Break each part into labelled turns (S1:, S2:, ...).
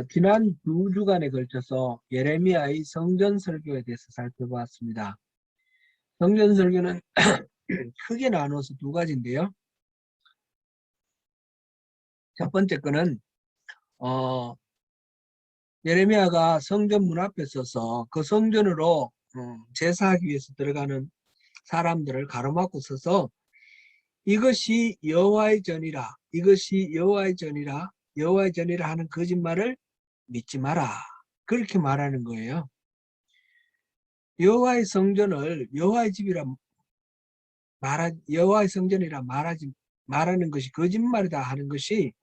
S1: 지난 두 주간에 걸쳐서 예레미야의 성전 설교에 대해서 살펴보았습니다. 성전 설교는 크게 나눠서 두 가지인데요. 첫 번째 거는 예레미야가 성전 문 앞에 서서 그 성전으로 제사하기 위해서 들어가는 사람들을 가로막고 서서 이것이 여호와의 전이라, 이것이 여호와의 전이라, 여호와의 전이라 하는 거짓말을 믿지 마라, 그렇게 말하는 거예요. 여호와의 성전을 여호와의 집이라 여호와의 성전이라 말하는 것이 거짓말이다 하는 것이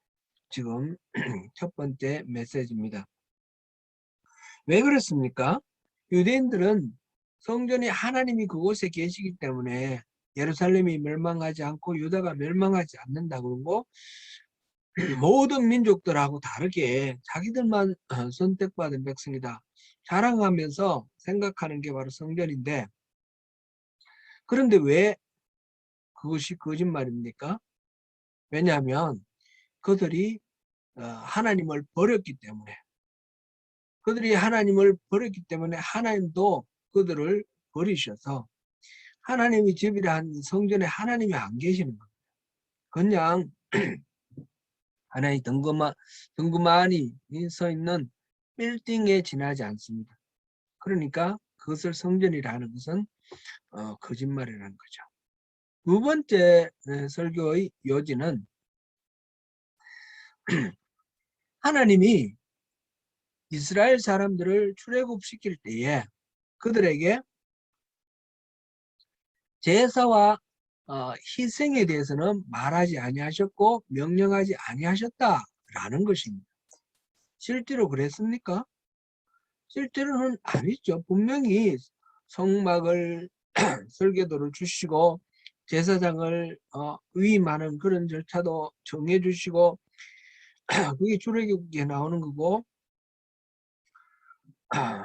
S1: 지금 첫 번째 메시지입니다. 왜 그렇습니까? 유대인들은 성전이 하나님이 그곳에 계시기 때문에 예루살렘이 멸망하지 않고 유다가 멸망하지 않는다 그러고 모든 민족들하고 다르게 자기들만 선택받은 백성이다 자랑하면서 생각하는 게 바로 성전인데, 그런데 왜 그것이 거짓말입니까? 왜냐하면 그들이 하나님을 버렸기 때문에, 그들이 하나님을 버렸기 때문에 하나님도 그들을 버리셔서 하나님이 집이라 한 성전에 하나님이 안 계시는 겁니다. 그냥 하나의 덩그마니 서 있는 빌딩에 지나지 않습니다. 그러니까 그것을 성전이라 하는 것은 거짓말이라는 거죠. 두 번째 설교의 요지는 하나님이 이스라엘 사람들을 출애굽시킬 때에 그들에게 제사와 희생에 대해서는 말하지 아니하셨고 명령하지 아니하셨다라는 것입니다. 실제로 그랬습니까? 실제로는 아니죠. 분명히 성막을 설계도를 주시고 제사장을 위임하는 그런 절차도 정해 주시고 그게 출애굽기에 나오는 거고,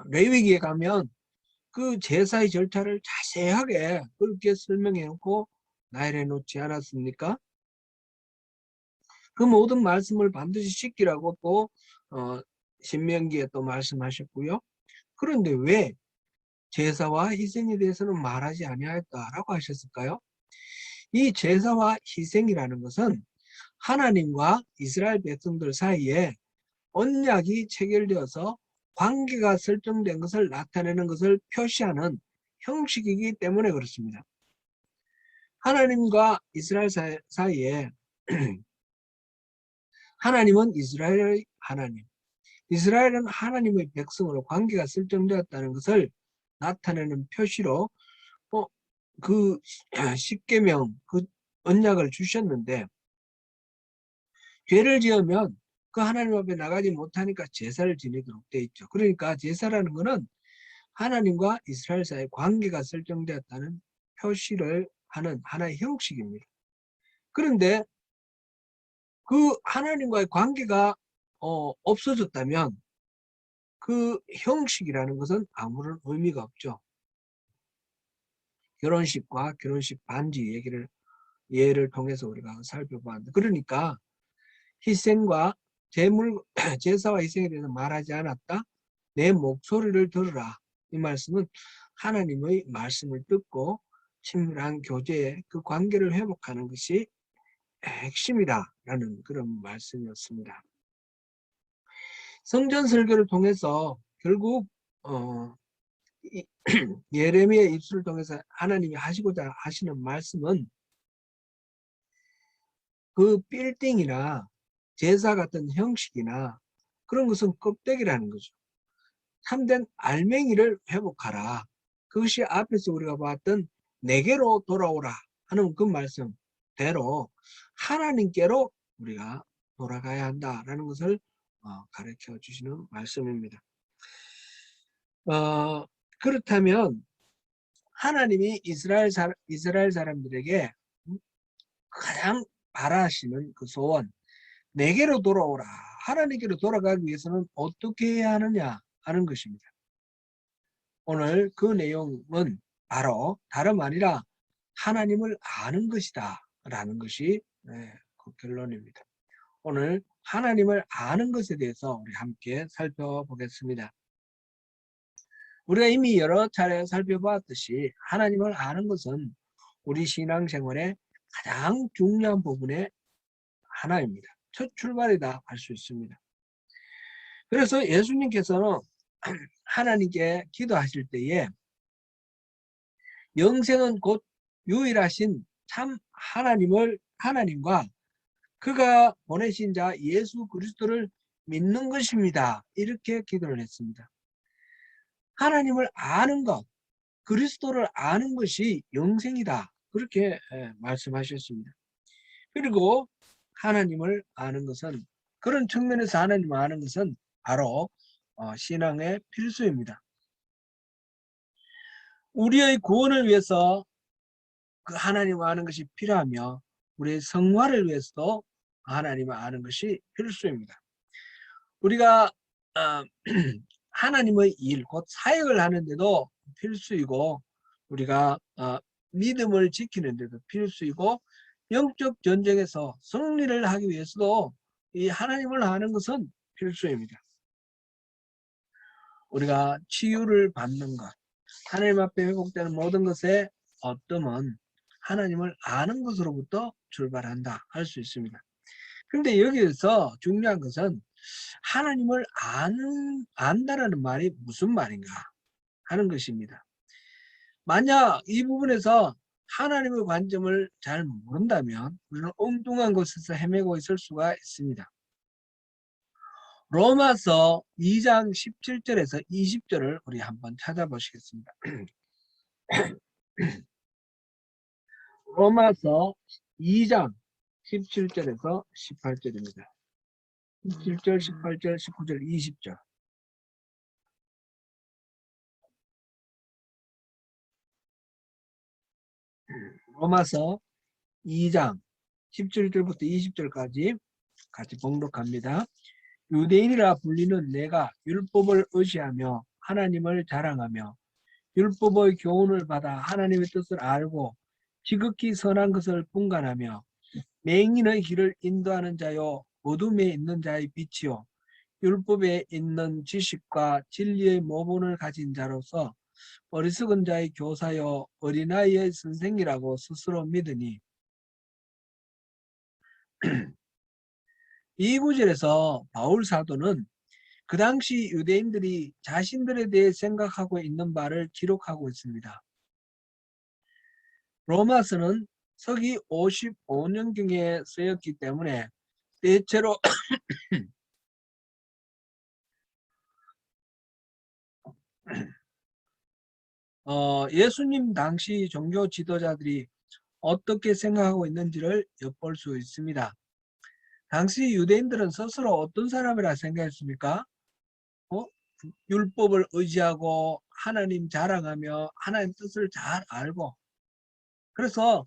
S1: 레위기에 가면 그 제사의 절차를 자세하게 그렇게 설명해 놓고 나열해 놓지 않았습니까? 그 모든 말씀을 반드시 지키라고 또 신명기에 또 말씀하셨고요. 그런데 왜 제사와 희생에 대해서는 말하지 아니하였다라고 하셨을까요? 이 제사와 희생이라는 것은 하나님과 이스라엘 백성들 사이에 언약이 체결되어서 관계가 설정된 것을 나타내는 것을 표시하는 형식이기 때문에 그렇습니다. 하나님과 이스라엘 사이에 하나님은 이스라엘의 하나님, 이스라엘은 하나님의 백성으로 관계가 설정되었다는 것을 나타내는 표시로 그 십계명, 그 언약을 주셨는데, 죄를 지으면 그 하나님 앞에 나가지 못하니까 제사를 지내도록 돼 있죠. 그러니까 제사라는 것은 하나님과 이스라엘 사이의 관계가 설정되었다는 표시를 하는 하나의 형식입니다. 그런데 그 하나님과의 관계가 없어졌다면 그 형식이라는 것은 아무런 의미가 없죠. 결혼식과 결혼식 반지 예를 통해서 우리가 살펴봤는데, 그러니까 희생과 제사와 희생에 대해서 말하지 않았다. 내 목소리를 들으라. 이 말씀은 하나님의 말씀을 듣고 친밀한 교제의 그 관계를 회복하는 것이 핵심이다라는 그런 말씀이었습니다. 성전 설교를 통해서 결국 예레미야의 입술을 통해서 하나님이 하시고자 하시는 말씀은 그 빌딩이나 제사 같은 형식이나 그런 것은 껍데기라는 거죠. 참된 알맹이를 회복하라. 그것이 앞에서 우리가 봤던 내게로 돌아오라 하는 그 말씀대로 하나님께로 우리가 돌아가야 한다라는 것을 가르쳐 주시는 말씀입니다. 그렇다면 하나님이 이스라엘 사람들에게 가장 바라시는 그 소원, 내게로 돌아오라. 하나님께로 돌아가기 위해서는 어떻게 해야 하느냐 하는 것입니다. 오늘 그 내용은 바로 다름 아니라 하나님을 아는 것이다 라는 것이 그 결론입니다. 오늘 하나님을 아는 것에 대해서 우리 함께 살펴보겠습니다. 우리가 이미 여러 차례 살펴보았듯이 하나님을 아는 것은 우리 신앙생활의 가장 중요한 부분의 하나입니다. 첫 출발이다 할 수 있습니다. 그래서 예수님께서는 하나님께 기도하실 때에 영생은 곧 유일하신 참 하나님과 그가 보내신 자 예수 그리스도를 믿는 것입니다. 이렇게 기도를 했습니다. 하나님을 아는 것, 그리스도를 아는 것이 영생이다. 그렇게 말씀하셨습니다. 그리고 하나님을 아는 것은, 그런 측면에서 하나님을 아는 것은 바로 신앙의 필수입니다. 우리의 구원을 위해서 그 하나님을 아는 것이 필요하며 우리의 성화를 위해서도 하나님을 아는 것이 필수입니다. 우리가 하나님의 일, 곧 사역을 하는데도 필수이고, 우리가 믿음을 지키는 데도 필수이고, 영적 전쟁에서 승리를 하기 위해서도 이 하나님을 아는 것은 필수입니다. 우리가 치유를 받는 것, 하나님 앞에 회복되는 모든 것의 어뜸은 하나님을 아는 것으로부터 출발한다 할 수 있습니다. 근데 여기에서 중요한 것은 하나님을 안다라는 말이 무슨 말인가 하는 것입니다. 만약 이 부분에서 하나님의 관점을 잘 모른다면 우리는 엉뚱한 곳에서 헤매고 있을 수가 있습니다. 로마서 2장 17절에서 20절을 우리 한번 찾아보시겠습니다. 로마서 2장 17절에서 18절입니다. 17절, 18절, 19절, 20절. 로마서 2장 17절부터 20절까지 같이 봉독합니다. 유대인이라 불리는 내가 율법을 의지하며 하나님을 자랑하며 율법의 교훈을 받아 하나님의 뜻을 알고 지극히 선한 것을 분간하며 맹인의 길을 인도하는 자요 어둠에 있는 자의 빛이요 율법에 있는 지식과 진리의 모본을 가진 자로서 어리석은 자의 교사요 어린아이의 선생이라고 스스로 믿으니 이 구절에서 바울 사도는 그 당시 유대인들이 자신들에 대해 생각하고 있는 바를 기록하고 있습니다. 로마서는 서기 55년경에 쓰였기 때문에 대체로 예수님 당시 종교 지도자들이 어떻게 생각하고 있는지를 엿볼 수 있습니다. 당시 유대인들은 스스로 어떤 사람이라 생각했습니까? 율법을 의지하고 하나님 자랑하며 하나님 뜻을 잘 알고, 그래서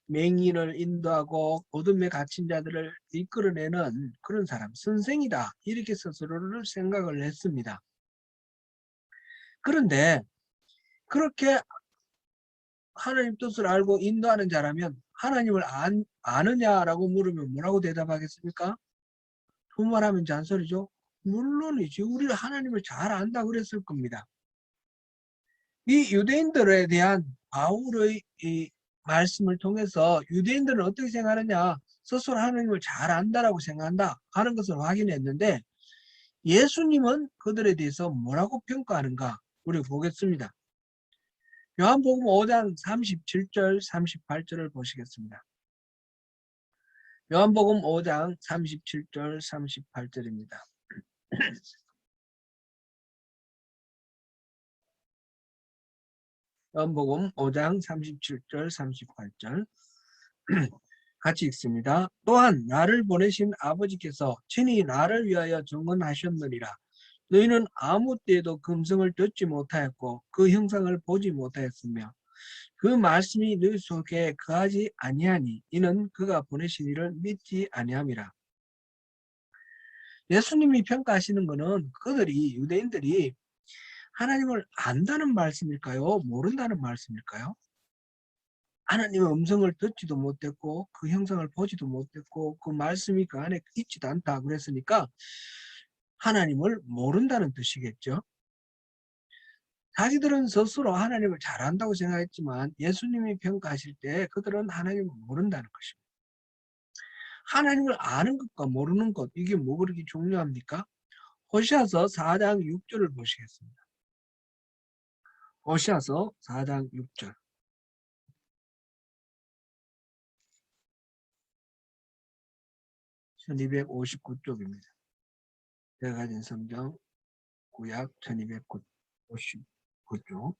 S1: 맹인을 인도하고 어둠에 갇힌 자들을 이끌어내는 그런 사람, 선생이다, 이렇게 스스로를 생각을 했습니다. 그런데 그렇게 하나님 뜻을 알고 인도하는 자라면 하나님을 아느냐라고 물으면 뭐라고 대답하겠습니까? 두말하면 잔소리죠. 물론이지, 우리가 하나님을 잘 안다 그랬을 겁니다. 이 유대인들에 대한 바울의 이 말씀을 통해서 유대인들은 어떻게 생각하느냐, 스스로 하나님을 잘 안다라고 생각한다 하는 것을 확인했는데, 예수님은 그들에 대해서 뭐라고 평가하는가 우리 보겠습니다. 요한복음 5장 37절 38절을 보시겠습니다. 요한복음 5장 37절 38절입니다. 요한복음 5장 37절 38절 같이 읽습니다. 또한 나를 보내신 아버지께서 친히 나를 위하여 증언하셨느니라. 너희는 아무 때에도 금성을 듣지 못하였고 그 형상을 보지 못하였으며 그 말씀이 너희 속에 거하지 아니하니 이는 그가 보내신 이를 믿지 아니함이라. 예수님이 평가하시는 것은 그들이, 유대인들이 하나님을 안다는 말씀일까요? 모른다는 말씀일까요? 하나님의 음성을 듣지도 못했고 그 형상을 보지도 못했고 그 말씀이 그 안에 있지도 않다 그랬으니까 하나님을 모른다는 뜻이겠죠. 자기들은 스스로 하나님을 잘 안다고 생각했지만 예수님이 평가하실 때 그들은 하나님을 모른다는 것입니다. 하나님을 아는 것과 모르는 것, 이게 뭐 그렇게 중요합니까? 호시아서 4장 6절을 보시겠습니다. 호시아서 4장 6절. 1259쪽입니다. 제가 가진 성경 구약 1259쪽.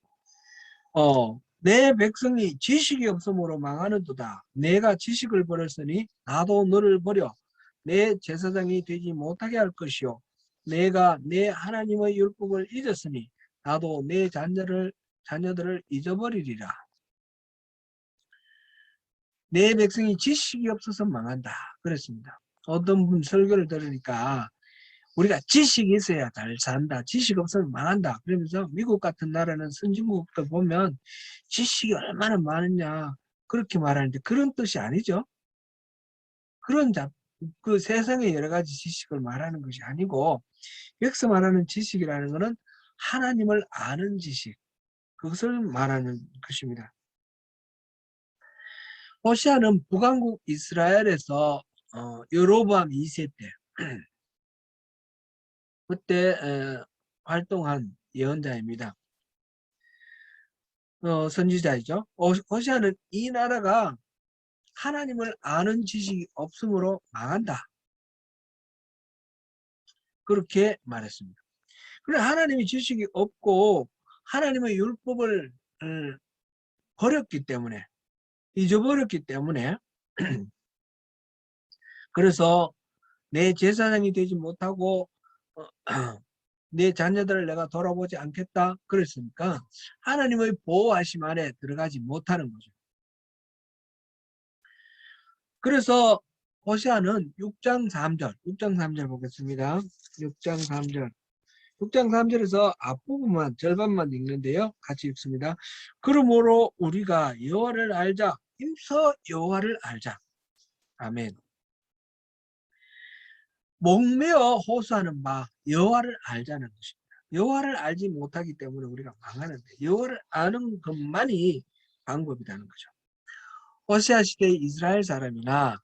S1: 내 백성이 지식이 없으므로 망하는도다. 내가 지식을 버렸으니 나도 너를 버려 내 제사장이 되지 못하게 할 것이요. 내가 내 하나님의 율법을 잊었으니 나도 내 자녀들을 잊어버리리라. 내 백성이 지식이 없어서 망한다. 그랬습니다. 어떤 분 설교를 들으니까 우리가 지식이 있어야 잘 산다. 지식 없으면 망한다. 그러면서 미국 같은 나라는 선진국들 보면 지식이 얼마나 많으냐 그렇게 말하는데 그런 뜻이 아니죠. 그 세상의 여러 가지 지식을 말하는 것이 아니고 여기서 말하는 지식이라는 것은 하나님을 아는 지식, 그것을 말하는 것입니다. 호시아는 북왕국 이스라엘에서 여로보암 2세 때 그때 활동한 예언자입니다. 선지자이죠. 호시아는 이 나라가 하나님을 아는 지식이 없으므로 망한다. 그렇게 말했습니다. 그래 하나님이 지식이 없고 하나님의 율법을 버렸기 때문에 잊어버렸기 때문에 그래서 내 제사장이 되지 못하고 내 자녀들을 내가 돌아보지 않겠다 그랬으니까 하나님의 보호하심 안에 들어가지 못하는 거죠. 그래서 호시아는 6장 3절 보겠습니다. 6장 3절 6장 3절에서 앞부분만 절반만 읽는데요. 같이 읽습니다. 그러므로 우리가 여호와를 알자. 임서 여호와를 알자. 아멘. 목매어 호소하는 바 여호와를 알자는 것입니다. 여호와를 알지 못하기 때문에 우리가 망하는데 여호와를 아는 것만이 방법이라는 거죠. 호시아 시대의 이스라엘 사람이나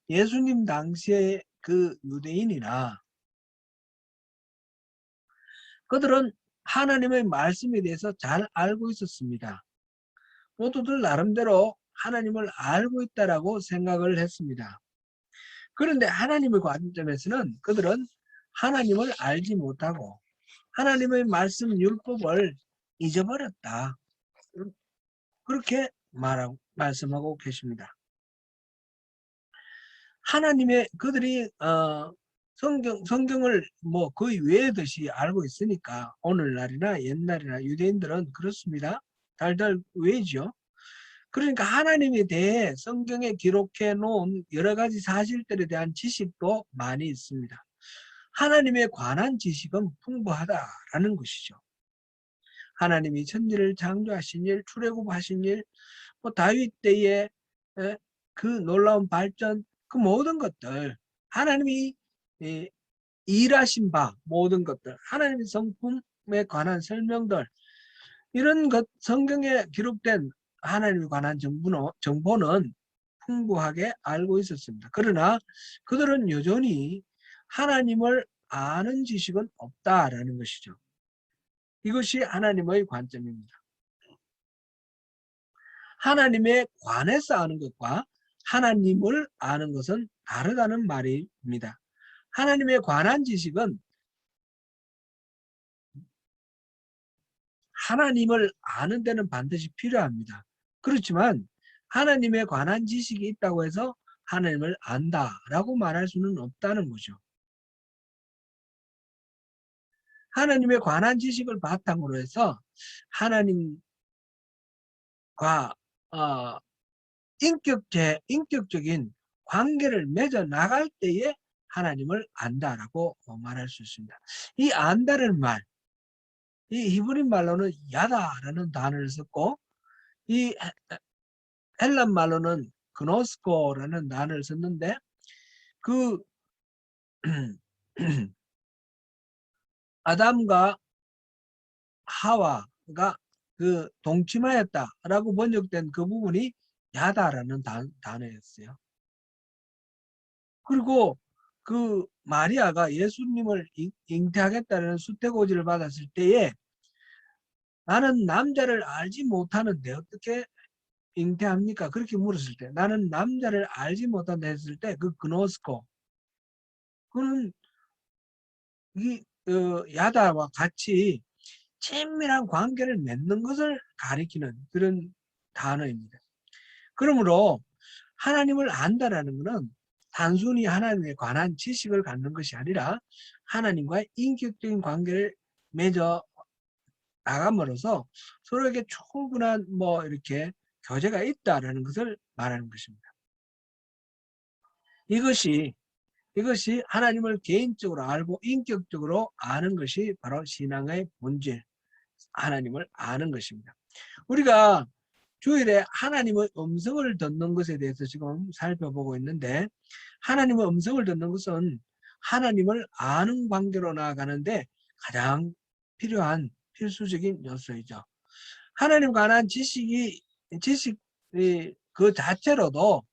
S1: 예수님 당시의 그 유대인이나 그들은 하나님의 말씀에 대해서 잘 알고 있었습니다. 모두들 나름대로 하나님을 알고 있다라고 생각을 했습니다. 그런데 하나님의 관점에서는 그들은 하나님을 알지 못하고 하나님의 말씀 율법을 잊어버렸다. 그렇게 말씀하고 계십니다. 하나님의 그들이 성경을 뭐 거의 외듯이 알고 있으니까 오늘날이나 옛날이나 유대인들은 그렇습니다. 달달 외죠. 그러니까 하나님에 대해 성경에 기록해 놓은 여러 가지 사실들에 대한 지식도 많이 있습니다. 하나님에 관한 지식은 풍부하다라는 것이죠. 하나님이 천지를 창조하신 일, 출애굽하신 일, 뭐 다윗 때의 그 놀라운 발전, 그 모든 것들, 하나님이 일하신 바 모든 것들, 하나님의 성품에 관한 설명들, 이런 것 성경에 기록된 하나님에 관한 정보는 풍부하게 알고 있었습니다. 그러나 그들은 여전히 하나님을 아는 지식은 없다라는 것이죠. 이것이 하나님의 관점입니다. 하나님에 관해서 아는 것과 하나님을 아는 것은 다르다는 말입니다. 하나님에 관한 지식은 하나님을 아는 데는 반드시 필요합니다. 그렇지만 하나님에 관한 지식이 있다고 해서 하나님을 안다라고 말할 수는 없다는 거죠. 하나님에 관한 지식을 바탕으로 해서 하나님과 인격적인 관계를 맺어 나갈 때에 하나님을 안다라고 말할 수 있습니다. 이 안다는 말, 이 히브리 말로는 야다라는 단어를 썼고 이 헬란 말로는 그노스코라는 단어를 썼는데 그 아담과 하와가 그 동침하였다라고 번역된 그 부분이 야다라는 단어였어요. 그리고 그 마리아가 예수님을 잉태하겠다는 수태고지를 받았을 때에 나는 남자를 알지 못하는데 어떻게 잉태합니까? 그렇게 물었을 때 나는 남자를 알지 못한다 했을 때 그 그노스코 그는 이 야다와 같이 친밀한 관계를 맺는 것을 가리키는 그런 단어입니다. 그러므로 하나님을 안다라는 것은 단순히 하나님에 관한 지식을 갖는 것이 아니라 하나님과의 인격적인 관계를 맺어 나감으로써 서로에게 충분한 뭐 이렇게 교제가 있다라는 것을 말하는 것입니다. 이것이 하나님을 개인적으로 알고 인격적으로 아는 것이 바로 신앙의 본질, 하나님을 아는 것입니다. 우리가 주일에 하나님의 음성을 듣는 것에 대해서 지금 살펴보고 있는데 하나님의 음성을 듣는 것은 하나님을 아는 관계로 나아가는데 가장 필요한 필수적인 요소이죠. 하나님 관한 지식이 그 자체로도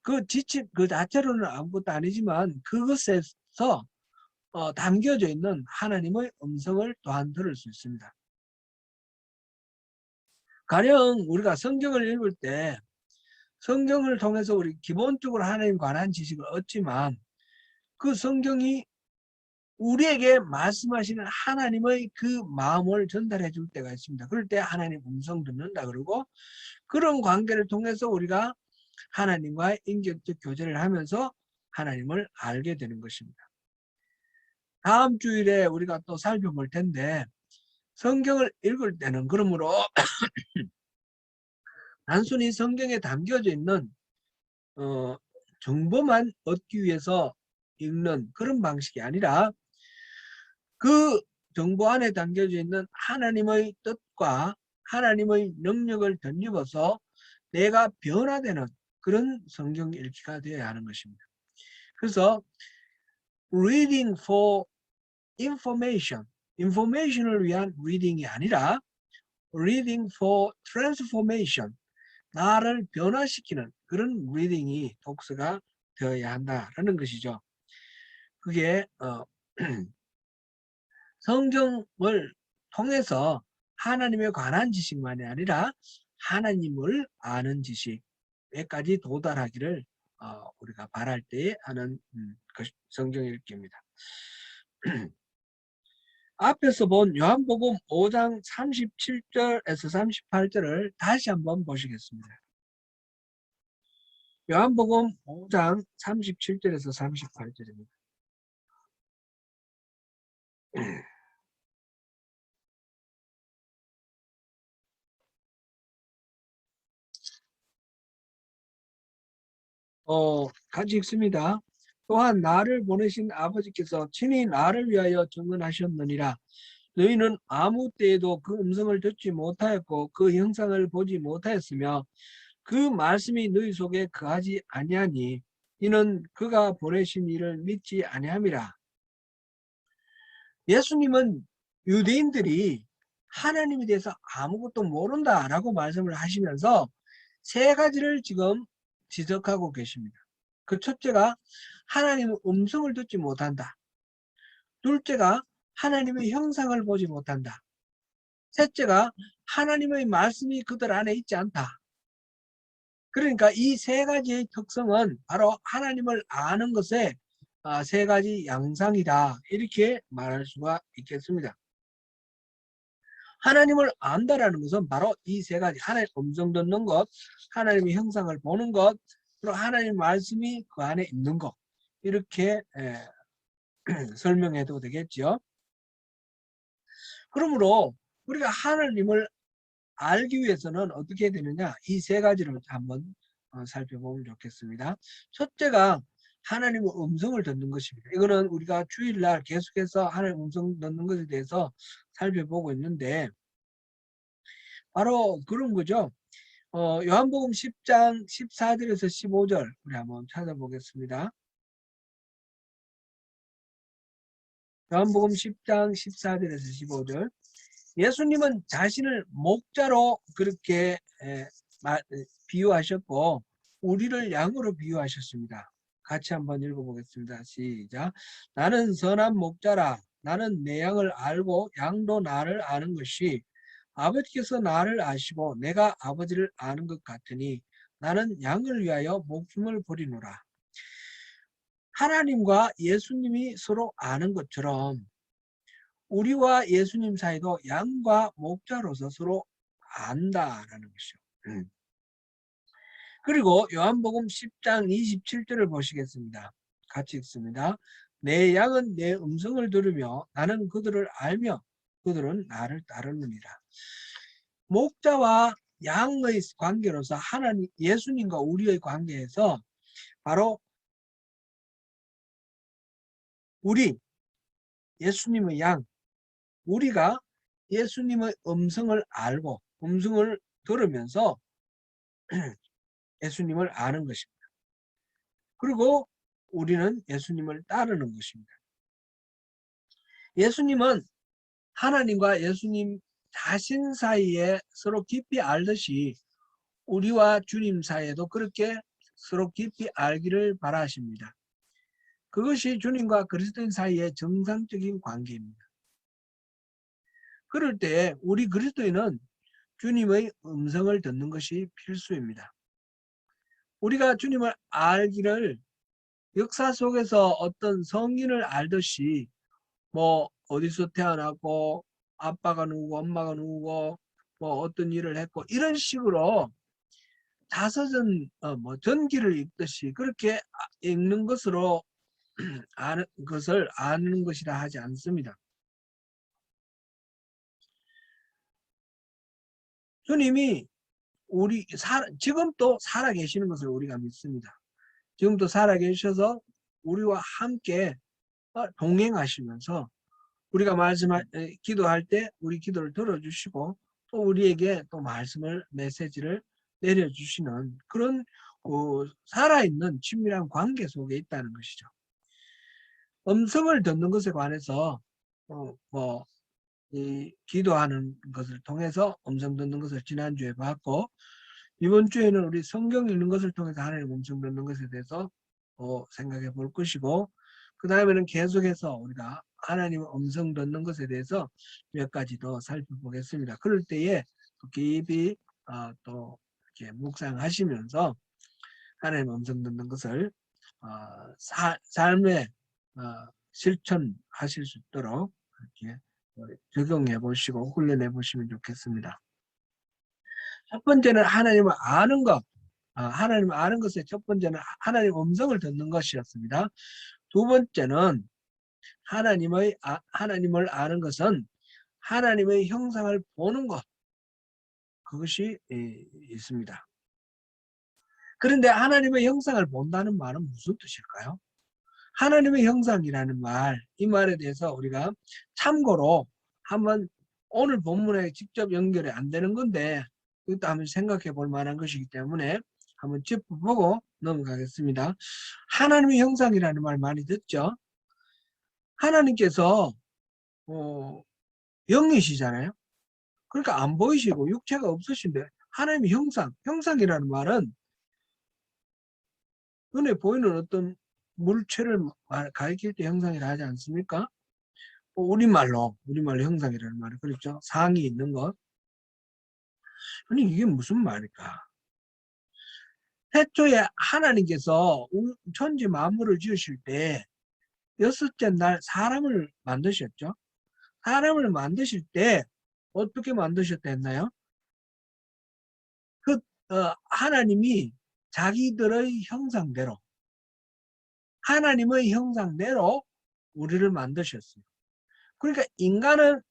S1: 그 지식 그 자체로는 아무것도 아니지만 그것에서 담겨져 있는 하나님의 음성을 또한 들을 수 있습니다. 가령 우리가 성경을 읽을 때 성경을 통해서 우리 기본적으로 하나님 관한 지식을 얻지만 그 성경이 우리에게 말씀하시는 하나님의 그 마음을 전달해 줄 때가 있습니다. 그럴 때 하나님 음성 듣는다 그러고 그런 관계를 통해서 우리가 하나님과의 인격적 교제를 하면서 하나님을 알게 되는 것입니다. 다음 주일에 우리가 또 살펴볼 텐데 성경을 읽을 때는 그러므로 단순히 성경에 담겨져 있는 정보만 얻기 위해서 읽는 그런 방식이 아니라 그 정보 안에 담겨져 있는 하나님의 뜻과 하나님의 능력을 덧입어서 내가 변화되는 그런 성경 읽기가 되어야 하는 것입니다. 그래서 reading for information을 위한 reading이 아니라 reading for transformation, 나를 변화시키는 그런 reading이 독서가 되어야 한다라는 것이죠. 그게 성경을 통해서 하나님에 관한 지식만이 아니라 하나님을 아는 지식에까지 도달하기를 우리가 바랄 때에 하는 성경 읽기입니다. 앞에서 본 요한복음 5장 37절에서 38절을 다시 한번 보시겠습니다. 요한복음 5장 37절에서 38절입니다. 같이 읽습니다. 또한 나를 보내신 아버지께서 친히 나를 위하여 증언하셨느니라. 너희는 아무 때에도 그 음성을 듣지 못하였고 그 형상을 보지 못하였으며 그 말씀이 너희 속에 거하지 아니하니 이는 그가 보내신 이를 믿지 아니함이라. 예수님은 유대인들이 하나님에 대해서 아무것도 모른다라고 말씀을 하시면서 세 가지를 지금 지적하고 계십니다. 그 첫째가 하나님의 음성을 듣지 못한다. 둘째가 하나님의 형상을 보지 못한다. 셋째가 하나님의 말씀이 그들 안에 있지 않다. 그러니까 이 세 가지의 특성은 바로 하나님을 아는 것의 세 가지 양상이다. 이렇게 말할 수가 있겠습니다. 하나님을 안다라는 것은 바로 이 세 가지, 하나님의 음성 듣는 것, 하나님의 형상을 보는 것, 그리고 하나님의 말씀이 그 안에 있는 것, 이렇게 설명해도 되겠죠. 그러므로 우리가 하나님을 알기 위해서는 어떻게 되느냐, 이 세 가지를 한번 살펴보면 좋겠습니다. 첫째가 하나님의 음성을 듣는 것입니다. 이거는 우리가 주일날 계속해서 하나님의 음성 듣는 것에 대해서 살펴보고 있는데 바로 그런 거죠. 요한복음 10장 14절에서 15절 우리 한번 찾아보겠습니다. 요한복음 10장 14절에서 15절. 예수님은 자신을 목자로 그렇게 비유하셨고 우리를 양으로 비유하셨습니다. 같이 한번 읽어보겠습니다. 시작. 나는 선한 목자라. 나는 내 양을 알고 양도 나를 아는 것이 아버지께서 나를 아시고 내가 아버지를 아는 것 같으니 나는 양을 위하여 목숨을 버리노라. 하나님과 예수님이 서로 아는 것처럼 우리와 예수님 사이도 양과 목자로서 서로 안다라는 것이죠. 그리고 요한복음 10장 27절을 보시겠습니다. 같이 읽습니다. 내 양은 내 음성을 들으며 나는 그들을 알며 그들은 나를 따르느니라. 목자와 양의 관계로서 하나님, 예수님과 우리의 관계에서 바로 우리, 예수님의 양, 우리가 예수님의 음성을 알고 음성을 들으면서 예수님을 아는 것입니다. 그리고 우리는 예수님을 따르는 것입니다. 예수님은 하나님과 예수님 자신 사이에 서로 깊이 알듯이 우리와 주님 사이에도 그렇게 서로 깊이 알기를 바라십니다. 그것이 주님과 그리스도인 사이의 정상적인 관계입니다. 그럴 때 우리 그리스도인은 주님의 음성을 듣는 것이 필수입니다. 우리가 주님을 알기를 역사 속에서 어떤 성인을 알듯이 뭐 어디서 태어났고 아빠가 누구고 엄마가 누구고 뭐 어떤 일을 했고 이런 식으로 자서전 뭐 전기를 읽듯이 그렇게 읽는 것으로 아는 것을 아는 것이라 하지 않습니다. 주님이 지금도 살아 계시는 것을 우리가 믿습니다. 지금도 살아 계셔서 우리와 함께 동행하시면서 우리가 기도할 때 우리 기도를 들어주시고 또 우리에게 또 메시지를 내려주시는 그런 살아있는 친밀한 관계 속에 있다는 것이죠. 음성을 듣는 것에 관해서 기도하는 것을 통해서 음성 듣는 것을 지난주에 봤고 이번 주에는 우리 성경 읽는 것을 통해서 하나님 음성 듣는 것에 대해서 생각해 볼 것이고 그 다음에는 계속해서 우리가 하나님의 음성 듣는 것에 대해서 몇 가지 더 살펴보겠습니다. 그럴 때에 깊이 또 이렇게 묵상하시면서 하나님의 음성 듣는 것을 삶에 실천하실 수 있도록 이렇게 적용해 보시고 훈련해 보시면 좋겠습니다. 첫 번째는 하나님을 아는 것. 하나님을 아는 것의 첫 번째는 하나님 음성을 듣는 것이었습니다. 두 번째는 하나님을 아는 것은 하나님의 형상을 보는 것. 그것이 있습니다. 그런데 하나님의 형상을 본다는 말은 무슨 뜻일까요? 하나님의 형상이라는 말, 이 말에 대해서 우리가 참고로 한번 오늘 본문에 직접 연결이 안 되는 건데 이것도 한번 생각해 볼 만한 것이기 때문에 한번 짚어보고 넘어가겠습니다. 하나님의 형상이라는 말 많이 듣죠? 하나님께서 영이시잖아요. 그러니까 안 보이시고 육체가 없으신데 하나님의 형상이라는 말은 눈에 보이는 어떤 물체를 가리킬 때 형상이라 하지 않습니까? 우리말로 형상이라는 말이 그렇죠. 상이 있는 것. 아니 이게 무슨 말일까? 태초에 하나님께서 천지 만물을 지으실 때 여섯째 날 사람을 만드셨죠. 사람을 만드실 때 어떻게 만드셨다 했나요? 하나님이 자기들의 형상대로 하나님의 형상대로 우리를 만드셨어요. 그러니까 인간은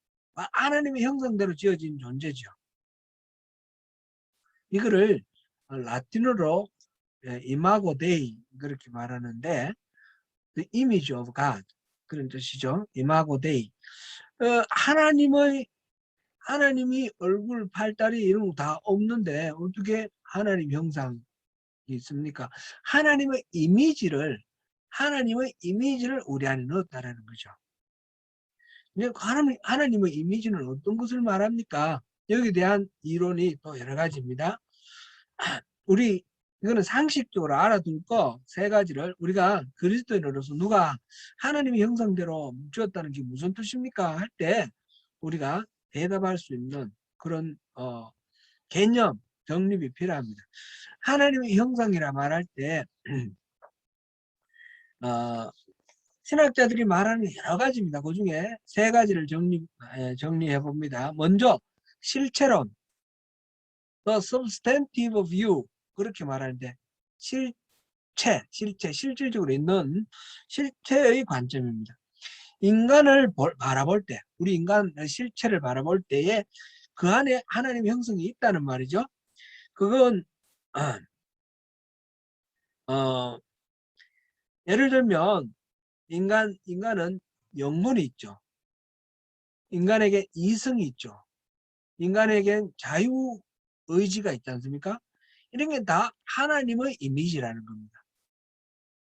S1: 하나님의 형상대로 지어진 존재죠. 이거를 라틴어로 imago Dei 그렇게 말하는데 the image of God 그런 뜻이죠. imago Dei. 하나님의 하나님이 얼굴, 팔다리 이런 거 다 없는데 어떻게 하나님 형상이 있습니까? 하나님의 이미지를 우리 안에 넣었다라는 거죠. 하나님의 이미지는 어떤 것을 말합니까? 여기에 대한 이론이 또 여러 가지입니다. 우리 이거는 상식적으로 알아둘 거 세 가지를 우리가 그리스도인으로서 누가 하나님의 형상대로 지었다는 게 무슨 뜻입니까? 할 때 우리가 대답할 수 있는 그런 개념, 정립이 필요합니다. 하나님의 형상이라 말할 때 신학자들이 말하는 여러 가지입니다. 그 중에 세 가지를 정리해 봅니다. 먼저 실체론, the substantive view 그렇게 말하는데 실질적으로 있는 실체의 관점입니다. 인간을 바라볼 때, 우리 인간의 실체를 바라볼 때에 그 안에 하나님의 형성이 있다는 말이죠. 그건 예를 들면 인간은 영혼이 있죠. 인간에게 이성이 있죠. 인간에겐 자유의지가 있지 않습니까? 이런 게 다 하나님의 이미지라는 겁니다.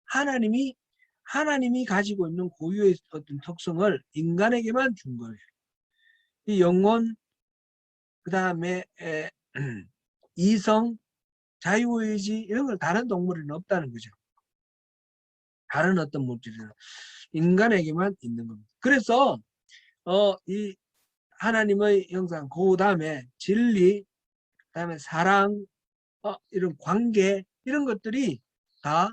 S1: 하나님이 가지고 있는 고유의 어떤 특성을 인간에게만 준 거예요. 이 영혼, 그 다음에 이성, 자유의지 이런 걸 다른 동물에는 없다는 거죠. 다른 어떤 물질은 인간에게만 있는 겁니다. 그래서 이 하나님의 형상, 그 다음에 진리, 그 다음에 사랑, 이런 관계 이런 것들이 다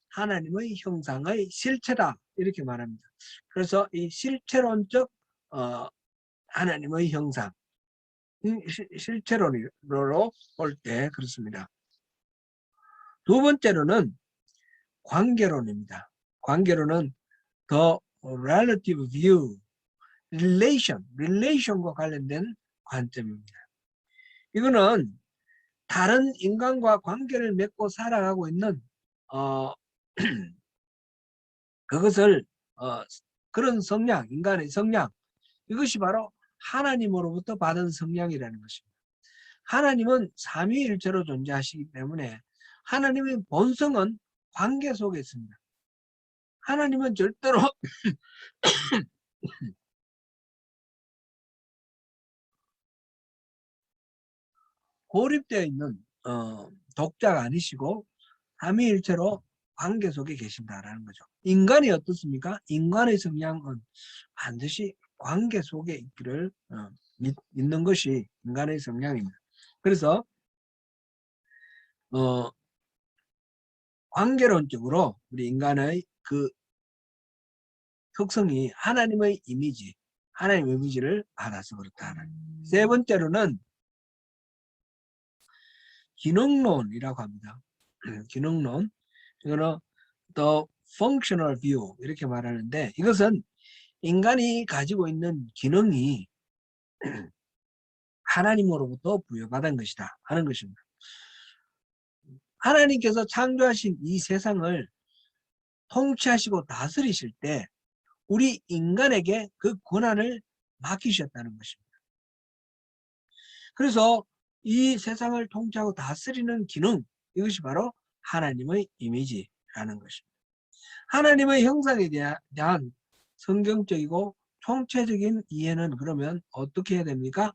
S1: 하나님의 형상의 실체다 이렇게 말합니다. 그래서 이 실체론적 하나님의 형상, 실체론으로 볼 때 그렇습니다. 두 번째로는 관계론입니다. 관계론은 the relative view, relation과 관련된 관점입니다. 이거는 다른 인간과 관계를 맺고 살아가고 있는 그것을 그런 성향, 인간의 성향, 이것이 바로 하나님으로부터 받은 성향이라는 것입니다. 하나님은 삼위일체로 존재하시기 때문에 하나님의 본성은 관계 속에 있습니다. 하나님은 절대로 고립되어 있는 독자가 아니시고 삼위일체로 관계 속에 계신다라는 거죠. 인간이 어떻습니까? 인간의 성향은 반드시 관계 속에 있기를 믿는 것이 인간의 성향입니다. 그래서 관계론적으로 우리 인간의 그 특성이 하나님의 이미지를 받아서 그렇다는. 세 번째로는 기능론이라고 합니다. 기능론. 이거는 the functional view 이렇게 말하는데 이것은 인간이 가지고 있는 기능이 하나님으로부터 부여받은 것이다 하는 것입니다. 하나님께서 창조하신 이 세상을 통치하시고 다스리실 때 우리 인간에게 그 권한을 맡기셨다는 것입니다. 그래서 이 세상을 통치하고 다스리는 기능, 이것이 바로 하나님의 이미지라는 것입니다. 하나님의 형상에 대한 성경적이고 총체적인 이해는 그러면 어떻게 해야 됩니까?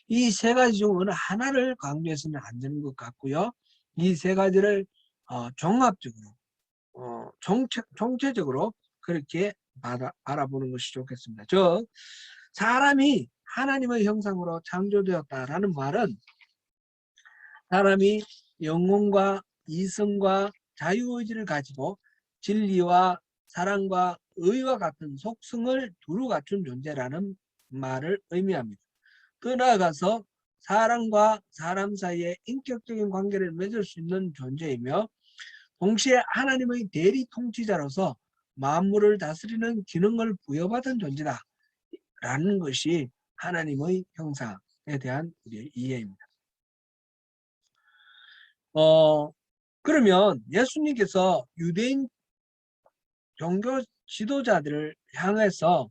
S1: 이 세 가지 중 어느 하나를 강조해서는 안 되는 것 같고요. 이 세 가지를 종합적으로, 총체적으로 그렇게 바라보는 것이 좋겠습니다. 즉, 사람이 하나님의 형상으로 창조되었다라는 말은 사람이 영혼과 이성과 자유의지를 가지고 진리와 사랑과 의와 같은 속성을 두루 갖춘 존재라는 말을 의미합니다. 더 나아가서 사람과 사람 사이에 인격적인 관계를 맺을 수 있는 존재이며 동시에 하나님의 대리 통치자로서 만물을 다스리는 기능을 부여받은 존재다 라는 것이 하나님의 형상에 대한 우리의 이해입니다. 그러면 예수님께서 유대인 종교 지도자들을 향해서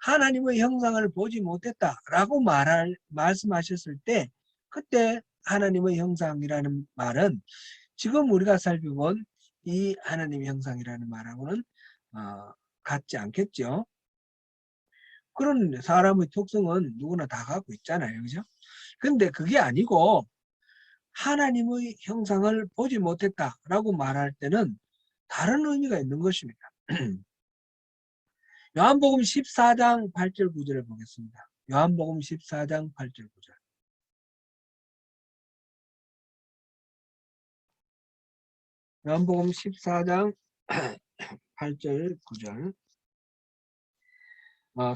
S1: 하나님의 형상을 보지 못했다라고 말씀하셨을 때 그때 하나님의 형상이라는 말은 지금 우리가 살펴본 이 하나님의 형상이라는 말하고는 같지 않겠죠. 그런 사람의 특성은 누구나 다 갖고 있잖아요. 그죠? 근데 그게 아니고 하나님의 형상을 보지 못했다라고 말할 때는 다른 의미가 있는 것입니다. 요한복음 14장 8절 9절을 보겠습니다. 요한복음 14장 8절 9절. 요한복음 14장 8절 9절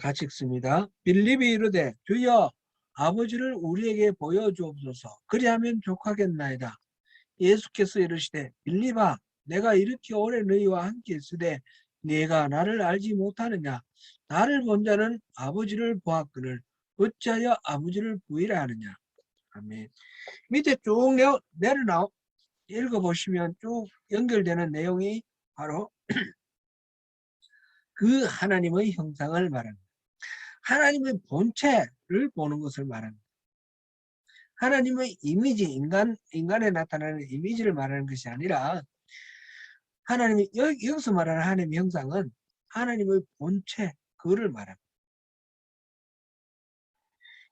S1: 같이 읽습니다. 빌립이 이르되 주여 아버지를 우리에게 보여주옵소서. 그리하면 족하겠나이다. 예수께서 이르시되 빌립아 내가 이렇게 오래 너희와 함께 있으되 네가 나를 알지 못하느냐. 나를 본 자는 아버지를 보았거늘 어찌하여 아버지를 부인하느냐 하느냐. 아멘. 밑에 쭉 내려나 읽어보시면 쭉 연결되는 내용이 바로 그 하나님의 형상을 말합니다. 하나님의 본체를 보는 것을 말합니다. 하나님의 이미지, 인간에 나타나는 이미지를 말하는 것이 아니라 하나님이 여기서 말하는 하나님의 형상은 하나님의 본체, 그를 말합니다.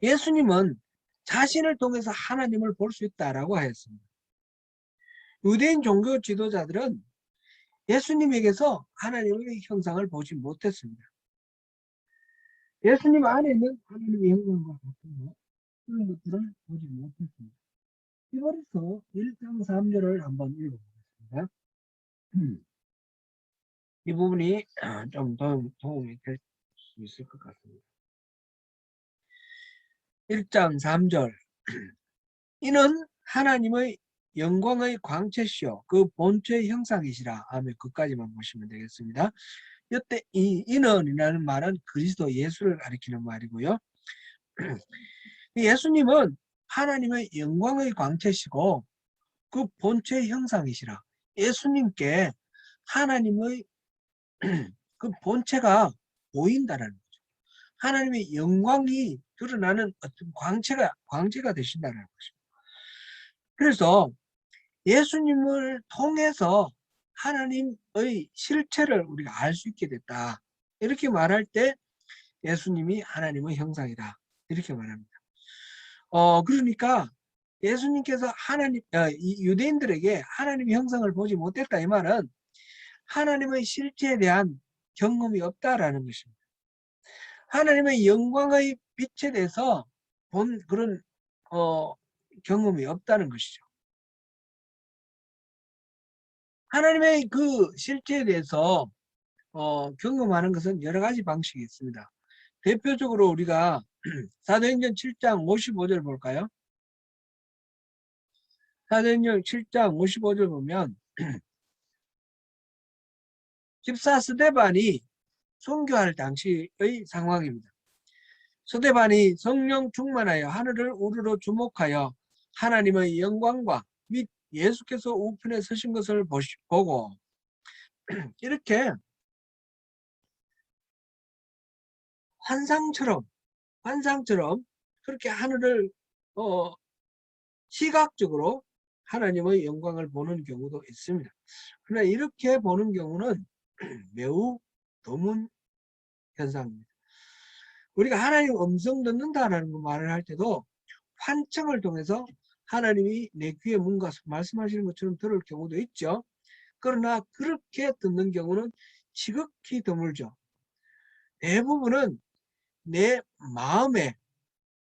S1: 예수님은 자신을 통해서 하나님을 볼 수 있다라고 하였습니다. 유대인 종교 지도자들은 예수님에게서 하나님의 형상을 보지 못했습니다. 예수님 안에 있는 하나님의 형상과 같은 것, 그런 것들을 보지 못했습니다. 히브리서 1장 3절을 한번 읽어보겠습니다. 이 부분이 좀 도움이 될 수 있을 것 같습니다. 1장 3절 이는 하나님의 영광의 광채시요 그 본체의 형상이시라. 아멘. 그까지만 보시면 되겠습니다. 이때 이 인은이라는 말은 그리스도 예수를 가리키는 말이고요. 예수님은 하나님의 영광의 광채시고 그 본체의 형상이시라. 예수님께 하나님의 그 본체가 보인다는 거죠. 하나님의 영광이 드러나는 어떤 광채가 되신다는 것입니다. 그래서 예수님을 통해서 하나님의 실체를 우리가 알 수 있게 됐다. 이렇게 말할 때 예수님이 하나님의 형상이다. 이렇게 말합니다. 그러니까 예수님께서 이 유대인들에게 하나님의 형상을 보지 못했다. 이 말은 하나님의 실체에 대한 경험이 없다라는 것입니다. 하나님의 영광의 빛에 대해서 본 그런 경험이 없다는 것이죠. 하나님의 그 실체에 대해서 경험하는 것은 여러 가지 방식이 있습니다. 대표적으로 우리가 사도행전 7장 55절 볼까요? 사도행전 7장 55절 보면 집사 스데반이 선교할 당시의 상황입니다. 스데반이 성령 충만하여 하늘을 우러러 주목하여 하나님의 영광과 및 예수께서 우편에 서신 것을 보고 이렇게 환상처럼 그렇게 하늘을 시각적으로 하나님의 영광을 보는 경우도 있습니다. 그러나 이렇게 보는 경우는 매우 드문 현상입니다. 우리가 하나님 음성 듣는다라는 말을 할 때도 환청을 통해서 하나님이 내 귀에 뭔가 말씀하시는 것처럼 들을 경우도 있죠. 그러나 그렇게 듣는 경우는 지극히 드물죠. 대부분은 내 마음에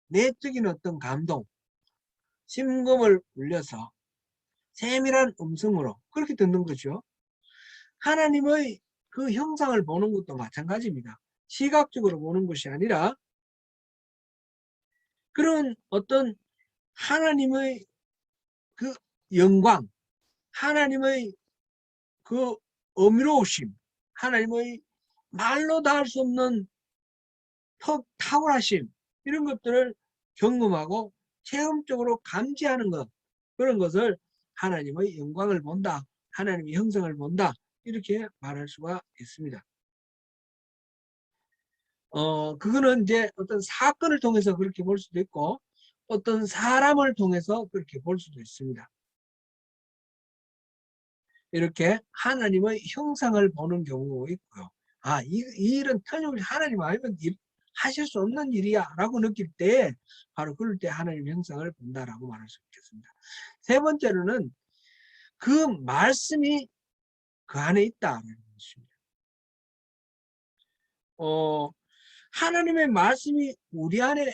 S1: 내적인 어떤 감동, 심금을 울려서 세밀한 음성으로 그렇게 듣는 거죠. 하나님의 그 형상을 보는 것도 마찬가지입니다. 시각적으로 보는 것이 아니라 그런 어떤 하나님의 그 영광, 하나님의 그 어미로우심, 하나님의 말로 다 할 수 없는 탁월하심, 이런 것들을 경험하고 체험적으로 감지하는 것, 그런 것을 하나님의 영광을 본다, 하나님의 형성을 본다, 이렇게 말할 수가 있습니다. 그거는 이제 어떤 사건을 통해서 그렇게 볼 수도 있고 어떤 사람을 통해서 그렇게 볼 수도 있습니다. 이렇게 하나님의 형상을 보는 경우가 있고요. 아, 이 일은 틀림없이 하나님 아니면 하실 수 없는 일이야 라고 느낄 때 바로 그럴 때 하나님 형상을 본다라고 말할 수 있겠습니다. 세 번째로는 그 말씀이 그 안에 있다라는 것입니다. 하나님의 말씀이 우리 안에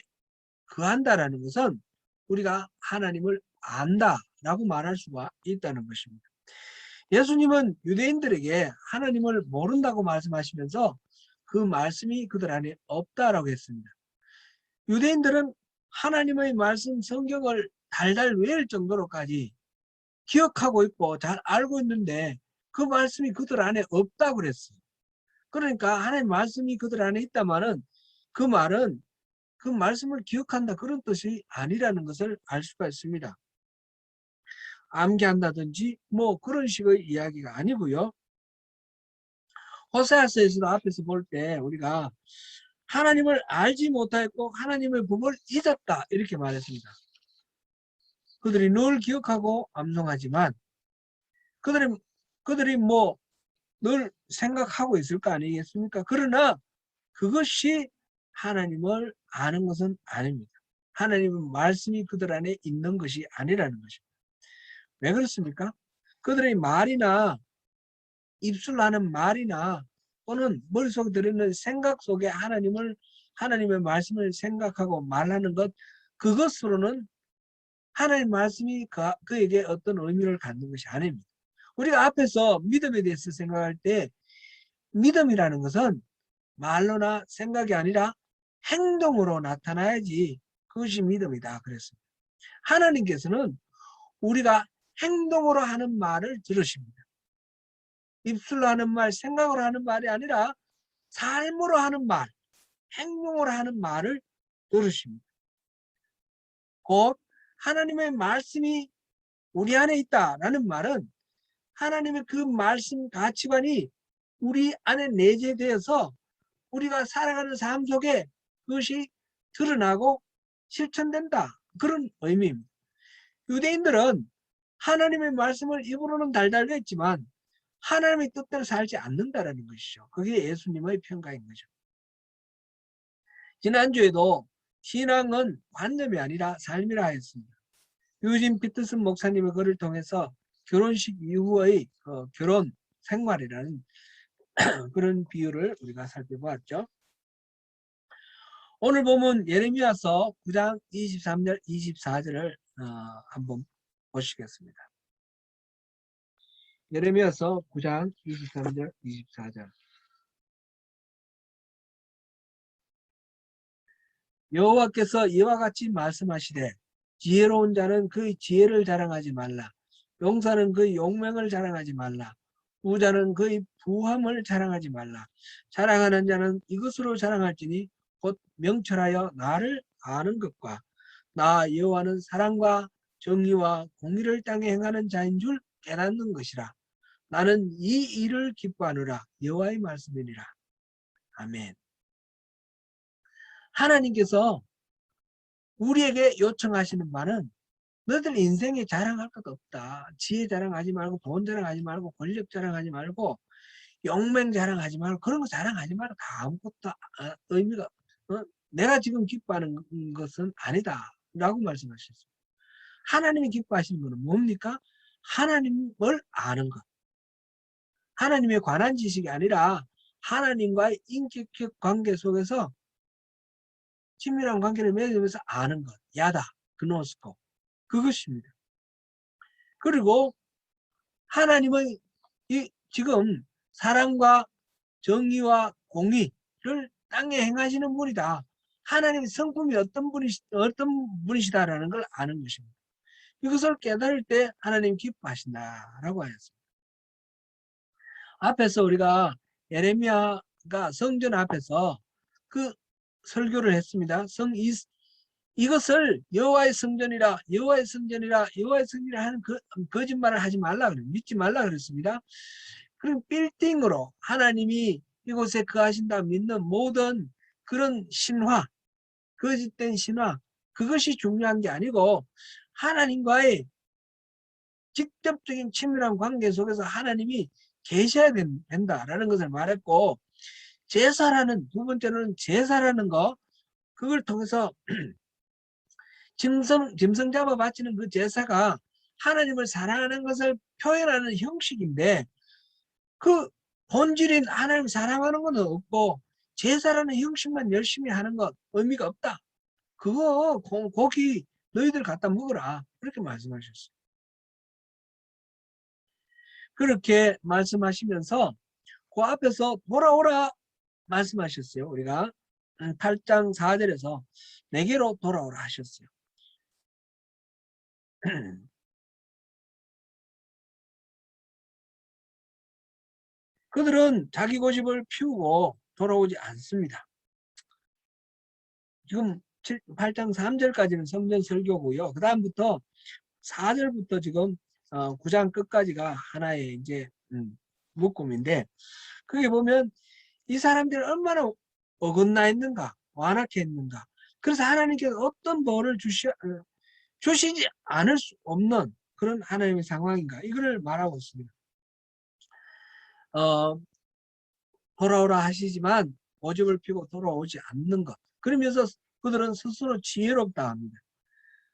S1: 거한다라는 것은 우리가 하나님을 안다라고 말할 수가 있다는 것입니다. 예수님은 유대인들에게 하나님을 모른다고 말씀하시면서 그 말씀이 그들 안에 없다라고 했습니다. 유대인들은 하나님의 말씀 성경을 달달 외울 정도로까지 기억하고 있고 잘 알고 있는데 그 말씀이 그들 안에 없다고 그랬어요. 그러니까 하나님의 말씀이 그들 안에 있다마는 그 말은 그 말씀을 기억한다 그런 뜻이 아니라는 것을 알 수가 있습니다. 암기한다든지 뭐 그런 식의 이야기가 아니고요. 호세아서에서도 앞에서 볼 때 우리가 하나님을 알지 못하였고 하나님의 법을 잊었다 이렇게 말했습니다. 그들이 늘 기억하고 암송하지만 그들이 뭐 늘 생각하고 있을 거 아니겠습니까? 그러나 그것이 하나님을 아는 것은 아닙니다. 하나님의 말씀이 그들 안에 있는 것이 아니라는 것입니다. 왜 그렇습니까? 그들의 말이나 입술로 하는 말이나 또는 머릿속에 들어있는 생각 속에 하나님의 말씀을 생각하고 말하는 것, 그것으로는 하나님의 말씀이 그에게 어떤 의미를 갖는 것이 아닙니다. 우리가 앞에서 믿음에 대해서 생각할 때 믿음이라는 것은 말로나 생각이 아니라 행동으로 나타나야지 그것이 믿음이다 그랬습니다. 하나님께서는 우리가 행동으로 하는 말을 들으십니다. 입술로 하는 말, 생각으로 하는 말이 아니라 삶으로 하는 말, 행동으로 하는 말을 들으십니다. 곧 하나님의 말씀이 우리 안에 있다라는 말은 하나님의 그 말씀 가치관이 우리 안에 내재되어서 우리가 살아가는 삶 속에 그것이 드러나고 실천된다. 그런 의미입니다. 유대인들은 하나님의 말씀을 입으로는 달달 했지만 하나님의 뜻대로 살지 않는다라는 것이죠. 그게 예수님의 평가인 거죠. 지난주에도 신앙은 관념이 아니라 삶이라 했습니다. 유진 피터슨 목사님의 글을 통해서 결혼식 이후의 결혼 생활이라는 그런 비유를 우리가 살펴보았죠. 오늘 보면 예레미야서 9장 23절 24절을 한번 보시겠습니다. 예레미야서 9장 23절 24절. 여호와께서 이와 같이 말씀하시되 지혜로운 자는 그의 지혜를 자랑하지 말라. 용사는 그의 용맹을 자랑하지 말라. 부자는 그의 부함을 자랑하지 말라. 자랑하는 자는 이것으로 자랑할지니 곧 명철하여 나를 아는 것과 나 여호와는 사랑과 정의와 공의를 땅에 행하는 자인 줄 깨닫는 것이라. 나는 이 일을 기뻐하노라. 여호와의 말씀이니라. 아멘. 하나님께서 우리에게 요청하시는 바는 너들 인생에 자랑할 것 없다. 지혜 자랑하지 말고 돈 자랑하지 말고 권력 자랑하지 말고 용맹 자랑하지 말고 그런 거 자랑하지 말고 다 아무것도 의미가 내가 지금 기뻐하는 것은 아니다 라고 말씀하셨습니다. 하나님이 기뻐하시는 것은 뭡니까? 하나님을 아는 것. 하나님에 관한 지식이 아니라 하나님과의 인격적 관계 속에서 친밀한 관계를 맺으면서 아는 것. 야다, 그노스코. 그것입니다. 그리고 하나님의 지금 사랑과 정의와 공의를 땅에 행하시는 분이다. 하나님의 성품이 어떤 분이시다라는 걸 아는 것입니다. 이것을 깨달을 때 하나님 기뻐하신다라고 하였습니다. 앞에서 우리가 예레미야가 성전 앞에서 그 설교를 했습니다. 이것을 여호와의 성전이라 여호와의 성전이라 여호와의 성전이라 하는 거짓말을 하지 말라 그래요. 믿지 말라 그랬습니다. 그럼 빌딩으로 하나님이 이곳에 거하신다 믿는 모든 그런 신화, 거짓된 신화, 그것이 중요한 게 아니고 하나님과의 직접적인 친밀한 관계 속에서 하나님이 계셔야 된다라는 것을 말했고, 제사라는, 두 번째로는 제사라는 거, 그걸 통해서 짐승 잡아 바치는 그 제사가 하나님을 사랑하는 것을 표현하는 형식인데, 그 본질인 하나님 사랑하는 건 없고 제사라는 형식만 열심히 하는 것 의미가 없다. 그거 고기 너희들 갖다 먹어라. 그렇게 말씀하셨어요. 그렇게 말씀하시면서 그 앞에서 돌아오라 말씀하셨어요. 우리가 8장 4절에서 내게로 돌아오라 하셨어요. 그들은 자기 고집을 피우고 돌아오지 않습니다. 지금 8장 3절까지는 성전 설교고요. 그 다음부터 4절부터 지금 9장 끝까지가 하나의 이제 묶음인데, 그게 보면 이 사람들이 얼마나 어긋나 했는가, 완악해 했는가. 그래서 하나님께서 어떤 벌을 주시지 않을 수 없는 그런 하나님의 상황인가, 이거를 말하고 있습니다. 돌아오라 하시지만 고집을 피고 돌아오지 않는 것. 그러면서 그들은 스스로 지혜롭다 합니다.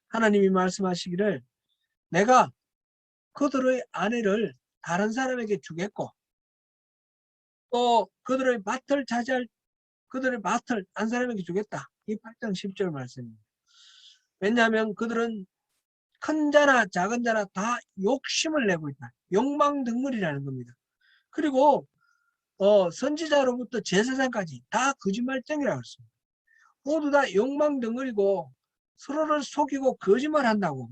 S1: 하나님이 말씀하시기를 내가 그들의 아내를 다른 사람에게 주겠고, 또 그들의 맏을 딴 사람에게 주겠다. 이 8장 10절 말씀입니다. 왜냐하면 그들은 큰 자나 작은 자나 다 욕심을 내고 있다. 욕망덩어리라는 겁니다. 그리고 선지자로부터 제사장까지 다 거짓말쟁이라고 했습니다. 모두 다 욕망덩어리고 서로를 속이고 거짓말한다고.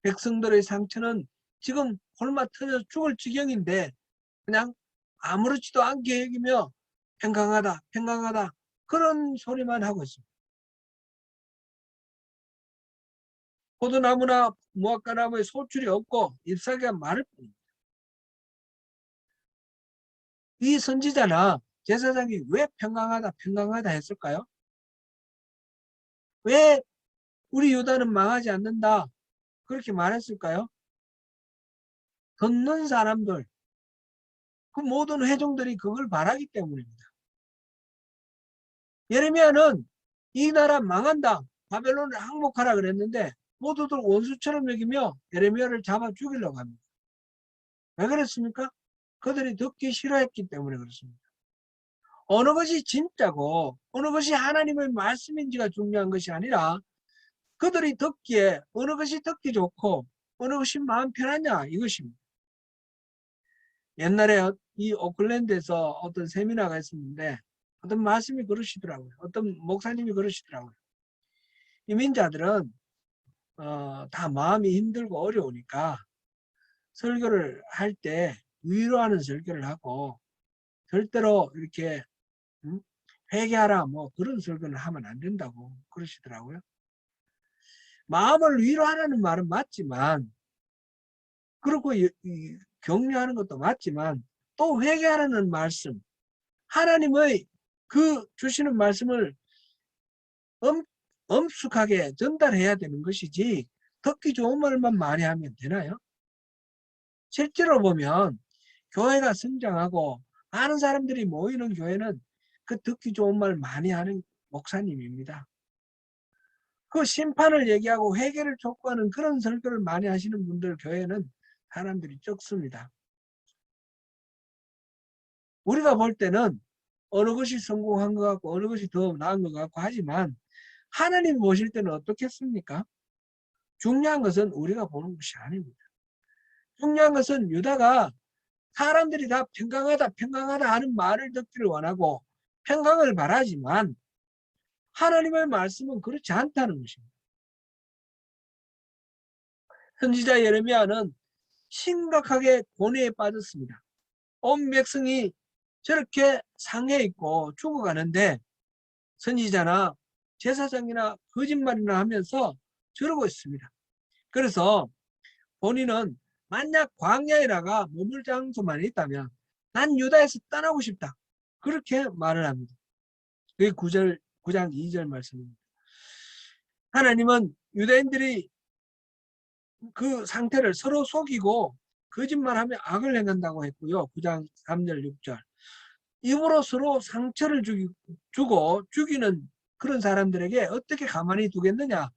S1: 백성들의 상처는 지금 홀마 터져 죽을 지경인데 그냥 아무렇지도 않게 여기며 평강하다 평강하다 그런 소리만 하고 있습니다. 포도나무나 무화과나무에 소출이 없고 잎사귀가 마를 뿐입니다. 이 선지자나 제사장이 왜 평강하다 평강하다 했을까요? 왜 우리 유다는 망하지 않는다 그렇게 말했을까요? 듣는 사람들, 그 모든 회중들이 그걸 바라기 때문입니다. 예레미야는 이 나라 망한다, 바벨론을 항복하라 그랬는데 모두들 원수처럼 여기며 예레미야를 잡아 죽이려고 합니다. 왜 그랬습니까? 그들이 듣기 싫어했기 때문에 그렇습니다. 어느 것이 진짜고 어느 것이 하나님의 말씀인지가 중요한 것이 아니라 그들이 듣기에 어느 것이 듣기 좋고 어느 것이 마음 편하냐 이것입니다. 옛날에 이 오클랜드에서 어떤 세미나가 있었는데 어떤 말씀이 그러시더라고요. 어떤 목사님이 그러시더라고요. 이민자들은 다 마음이 힘들고 어려우니까 설교를 할 때 위로하는 설교를 하고 절대로 이렇게 회개하라 뭐 그런 설교를 하면 안 된다고 그러시더라고요. 마음을 위로하라는 말은 맞지만, 그리고 격려하는 것도 맞지만 또 회개하라는 말씀, 하나님의 그 주시는 말씀을 엄숙하게 전달해야 되는 것이지 듣기 좋은 말만 많이 하면 되나요? 실제로 보면 교회가 성장하고 많은 사람들이 모이는 교회는 그 듣기 좋은 말 많이 하는 목사님입니다. 그 심판을 얘기하고 회개를 촉구하는 그런 설교를 많이 하시는 분들 교회는 사람들이 적습니다. 우리가 볼 때는 어느 것이 성공한 것 같고 어느 것이 더 나은 것 같고 하지만 하나님 보실 때는 어떻겠습니까? 중요한 것은 우리가 보는 것이 아닙니다. 중요한 것은 유다가 사람들이 다 평강하다 평강하다 하는 말을 듣기를 원하고 평강을 바라지만 하나님의 말씀은 그렇지 않다는 것입니다. 선지자 예레미야는 심각하게 고뇌에 빠졌습니다. 온 백성이 저렇게 상해 있고 죽어가는데 선지자나 제사장이나 거짓말이나 하면서 저러고 있습니다. 그래서 본인은 만약 광야에 나가 머물 장소만 있다면 난 유다에서 떠나고 싶다 그렇게 말을 합니다. 그게 9장 2절 말씀입니다. 하나님은 유대인들이 그 상태를 서로 속이고 거짓말하며 악을 행한다고 했고요. 9장 3절 6절. 입으로 서로 상처를 주고 죽이는 그런 사람들에게 어떻게 가만히 두겠느냐?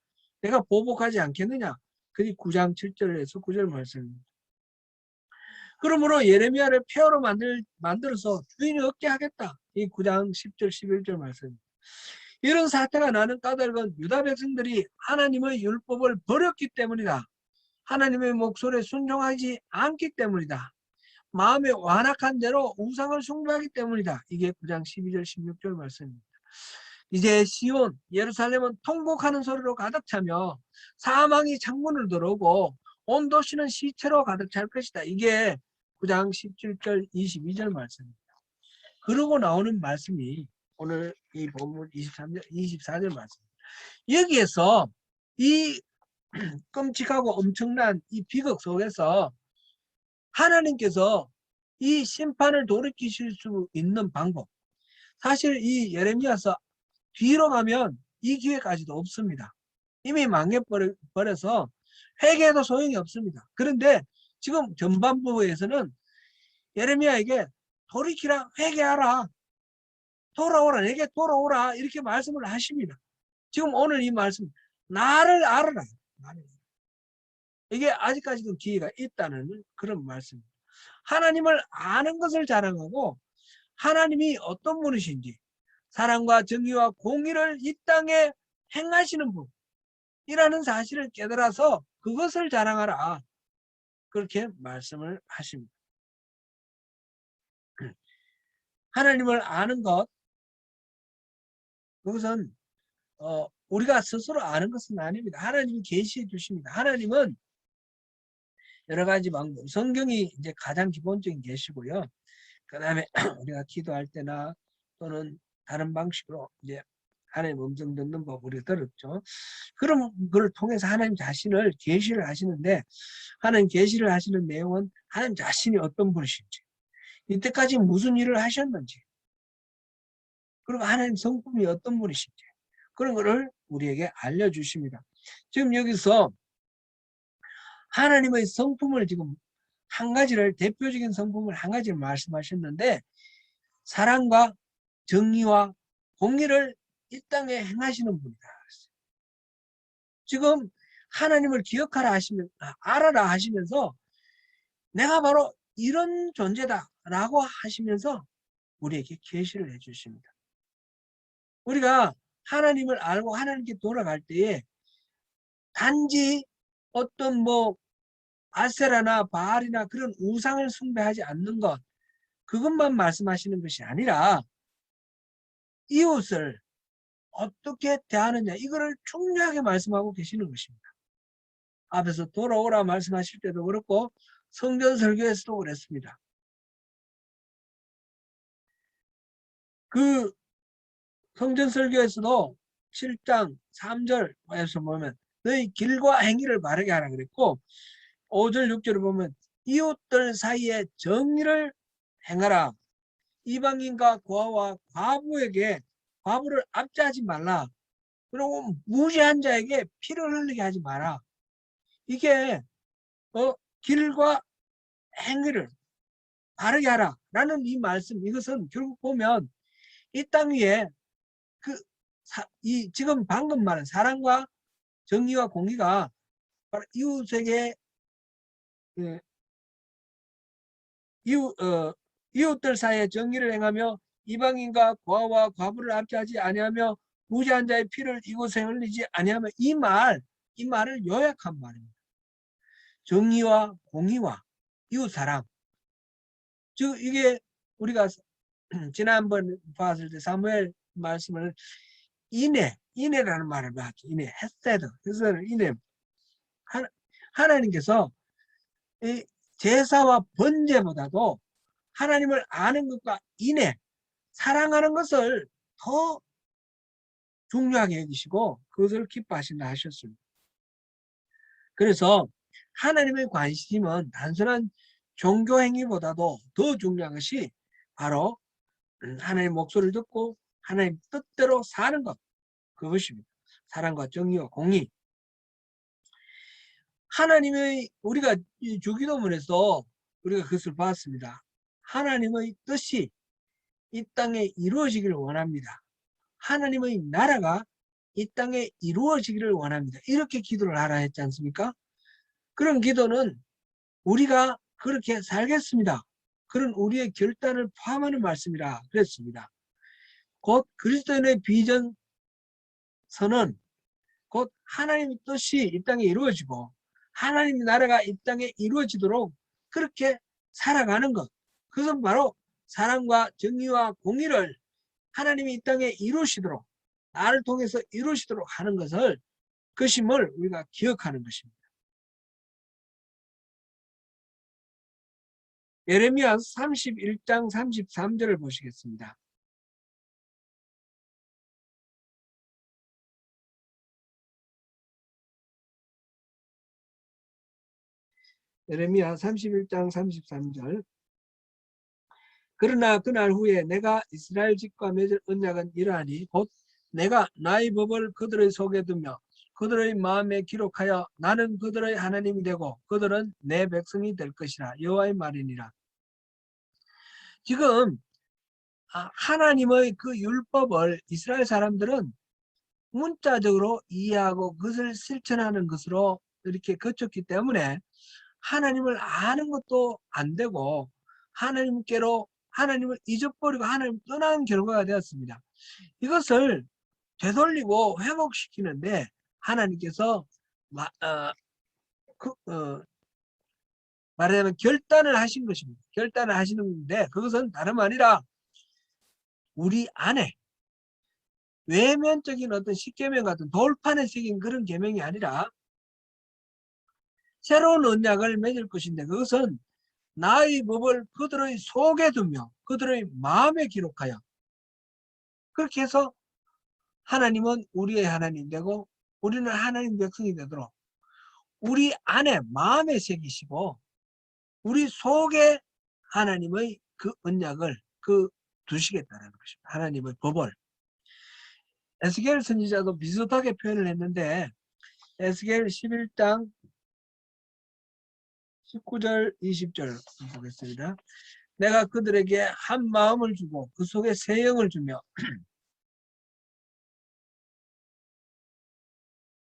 S1: 내가 보복하지 않겠느냐? 그게 9장 7절에서 9절 말씀입니다. 그러므로 예레미야를 폐허로 만들어서 주인이 없게 하겠다. 이 9장 10절 11절 말씀입니다. 이런 사태가 나는 까닭은 유다 백성들이 하나님의 율법을 버렸기 때문이다. 하나님의 목소리에 순종하지 않기 때문이다. 마음에 완악한 대로 우상을 숭배하기 때문이다. 이게 9장 12절 16절 말씀입니다. 이제 시온 예루살렘은 통곡하는 소리로 가득 차며 사망이 창문을 들어오고 온 도시는 시체로 가득 찰 것이다. 이게 9장 17절 22절 말씀입니다. 그러고 나오는 말씀이 오늘 이 본문 24절 말씀입니다. 여기에서 이 끔찍하고 엄청난 이 비극 속에서 하나님께서 이 심판을 돌이키실 수 있는 방법, 사실 이 예레미야서 뒤로 가면 이 기회까지도 없습니다. 이미 망해버려서 회개해도 소용이 없습니다. 그런데 지금 전반부에서는 예레미야에게 돌이키라, 회개하라, 돌아오라, 내게 돌아오라 이렇게 말씀을 하십니다. 지금 오늘 이 말씀, 나를 알아라. 이게 아직까지도 기회가 있다는 그런 말씀입니다. 하나님을 아는 것을 자랑하고 하나님이 어떤 분이신지, 사랑과 정의와 공의를 이 땅에 행하시는 분이라는 사실을 깨달아서 그것을 자랑하라. 그렇게 말씀을 하십니다. 하나님을 아는 것, 그것은 우리가 스스로 아는 것은 아닙니다. 하나님이 계시해 주십니다. 하나님은 여러 가지 방법, 성경이 이제 가장 기본적인 계시고요. 그 다음에 우리가 기도할 때나 또는 다른 방식으로 이제 하나님 음성 듣는 법 우리가 들었죠. 그럼 그걸 통해서 하나님 자신을 계시를 하시는데, 하나님 계시를 하시는 내용은 하나님 자신이 어떤 분이신지, 이때까지 무슨 일을 하셨는지, 그리고 하나님 성품이 어떤 분이신지, 그런 거를 우리에게 알려주십니다. 지금 여기서 하나님의 성품을 지금 한 가지를, 대표적인 성품을 한 가지를 말씀하셨는데, 사랑과 정의와 공의를 이 땅에 행하시는 분이다. 지금 하나님을 기억하라 하시면, 알아라 하시면서 내가 바로 이런 존재다 라고 하시면서 우리에게 계시를 해주십니다. 우리가 하나님을 알고 하나님께 돌아갈 때에 단지 어떤 아세라나 바알이나 그런 우상을 숭배하지 않는 것, 그것만 말씀하시는 것이 아니라 이웃을 어떻게 대하느냐, 이거를 중요하게 말씀하고 계시는 것입니다. 앞에서 돌아오라 말씀하실 때도 그렇고 성전 설교에서도 그랬습니다. 그 성전 설교에서도 7장 3절에서 보면 너희 길과 행위를 바르게 하라 그랬고, 5절 6절을 보면 이웃들 사이에 정의를 행하라. 이방인과 고아와 과부에게 과부를 압제하지 말라. 그리고 무죄한 자에게 피를 흘리게 하지 마라. 이게 길과 행위를 바르게 하라 라는 이 말씀, 이것은 결국 보면 이 땅 위에 지금 방금 말한 사랑과 정의와 공의가 바로 이웃에게 이웃들 사이에 정의를 행하며 이방인과 고아와 과부를 압제하지 아니하며 무죄한 자의 피를 이곳에 흘리지 아니하며, 이 말을 요약한 말입니다. 정의와 공의와 이웃사랑, 즉 이게 우리가 지난번 봤을 때 사무엘 말씀을 인애라는 말을 봤죠. 인애, 헤세드, 인애. 하나님께서 이 제사와 번제보다도 하나님을 아는 것과 인애, 사랑하는 것을 더 중요하게 여기시고 그것을 기뻐하신다 하셨습니다. 그래서 하나님의 관심은 단순한 종교 행위보다도 더 중요한 것이 바로 하나님의 목소리를 듣고 하나님 뜻대로 사는 것, 그것입니다. 사랑과 정의와 공의. 하나님의, 우리가 이 주기도문에서 우리가 그것을 봤습니다. 하나님의 뜻이 이 땅에 이루어지기를 원합니다. 하나님의 나라가 이 땅에 이루어지기를 원합니다. 이렇게 기도를 하라 했지 않습니까? 그런 기도는 우리가 그렇게 살겠습니다. 그런 우리의 결단을 포함하는 말씀이라 그랬습니다. 곧 그리스도인의 비전서는 곧 하나님의 뜻이 이 땅에 이루어지고 하나님의 나라가 이 땅에 이루어지도록 그렇게 살아가는 것. 그것은 바로 사랑과 정의와 공의를 하나님이 이 땅에 이루시도록, 나를 통해서 이루시도록 하는 것을, 그것임을 우리가 기억하는 것입니다. 예레미야 31장 33절을 보시겠습니다. 예레미야 31장 33절. 그러나 그날 후에 내가 이스라엘 집과 맺을 언약은 이러하니 곧 내가 나의 법을 그들의 속에 두며 그들의 마음에 기록하여 나는 그들의 하나님이 되고 그들은 내 백성이 될 것이라. 여호와의 말이니라. 지금 하나님의 그 율법을 이스라엘 사람들은 문자적으로 이해하고 그것을 실천하는 것으로 이렇게 거쳤기 때문에 하나님을 아는 것도 안 되고 하나님께로 하나님을 잊어버리고 하나님을 떠나는 결과가 되었습니다. 이것을 되돌리고 회복시키는데 하나님께서 말하자면 결단을 하신 것입니다. 결단을 하시는데 그것은 다름 아니라 우리 안에 외면적인 어떤 십계명 같은 돌판에 새긴 그런 계명이 아니라 새로운 언약을 맺을 것인데 그것은 나의 법을 그들의 속에 두며 그들의 마음에 기록하여, 그렇게 해서 하나님은 우리의 하나님 되고 우리는 하나님 백성이 되도록 우리 안에 마음에 새기시고 우리 속에 하나님의 그 언약을 두시겠다는 것입니다. 하나님의 법을. 에스겔 선지자도 비슷하게 표현을 했는데 에스겔 11장 19절 20절 보겠습니다. 내가 그들에게 한 마음을 주고 그 속에 새 영을 주며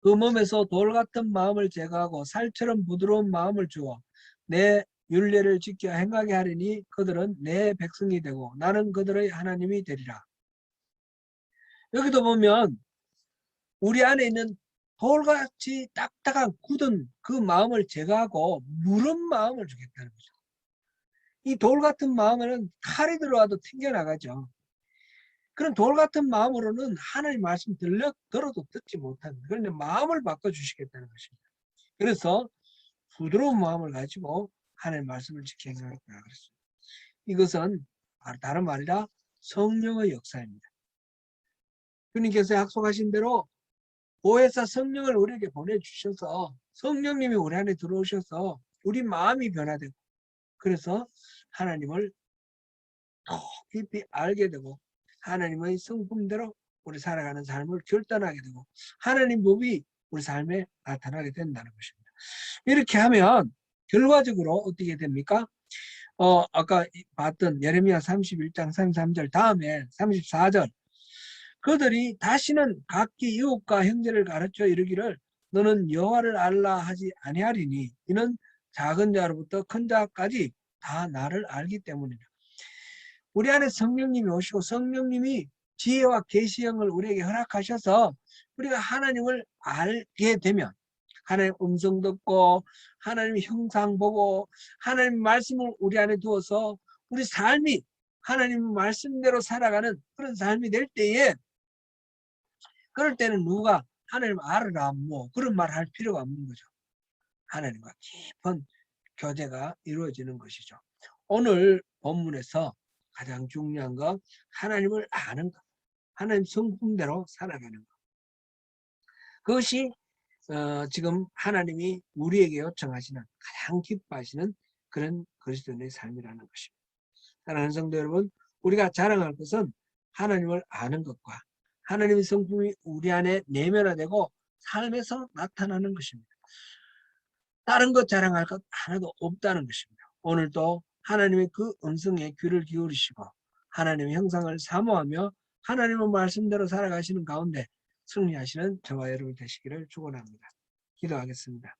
S1: 그 몸에서 돌 같은 마음을 제거하고 살처럼 부드러운 마음을 주어 내 율례를 지켜 행하게 하리니 그들은 내 백성이 되고 나는 그들의 하나님이 되리라. 여기도 보면 우리 안에 있는 돌같이 딱딱한 굳은 그 마음을 제거하고 무른 마음을 주겠다는 거죠. 이 돌 같은 마음에는 칼이 들어와도 튕겨나가죠. 그런 돌 같은 마음으로는 하나님 말씀 들어도 듣지 못합니다. 그런데 마음을 바꿔주시겠다는 것입니다. 그래서 부드러운 마음을 가지고 하나님 말씀을 지켜 행하겠다 그랬습니다. 이것은 다른 말 아니라 성령의 역사입니다. 주님께서 약속하신 대로 보혜사 성령을 우리에게 보내주셔서 성령님이 우리 안에 들어오셔서 우리 마음이 변화되고 그래서 하나님을 더 깊이 알게 되고 하나님의 성품대로 우리 살아가는 삶을 결단하게 되고 하나님 법이 우리 삶에 나타나게 된다는 것입니다. 이렇게 하면 결과적으로 어떻게 됩니까? 아까 봤던 예레미야 31장 33절 다음에 34절 그들이 다시는 각기 이웃과 형제를 가르쳐 이르기를 너는 여호와를 알라 하지 아니하리니 이는 작은 자로부터 큰 자까지 다 나를 알기 때문이라. 우리 안에 성령님이 오시고 성령님이 지혜와 계시형을 우리에게 허락하셔서 우리가 하나님을 알게 되면 하나님 음성 듣고 하나님의 형상 보고 하나님 말씀을 우리 안에 두어서 우리 삶이 하나님 말씀대로 살아가는 그런 삶이 될 때에 그럴 때는 누가 하나님 알으라 뭐 그런 말 할 필요가 없는 거죠. 하나님과 깊은 교제가 이루어지는 것이죠. 오늘 본문에서 가장 중요한 건 하나님을 아는 것, 하나님 성품대로 살아가는 것. 그것이 지금 하나님이 우리에게 요청하시는 가장 기뻐하시는 그런 그리스도인의 삶이라는 것입니다. 사랑하는 성도 여러분, 우리가 자랑할 것은 하나님을 아는 것과 하나님의 성품이 우리 안에 내면화되고 삶에서 나타나는 것입니다. 다른 것 자랑할 것 하나도 없다는 것입니다. 오늘도 하나님의 그 음성에 귀를 기울이시고 하나님의 형상을 사모하며 하나님의 말씀대로 살아가시는 가운데 승리하시는 저와 여러분 되시기를 축원합니다. 기도하겠습니다.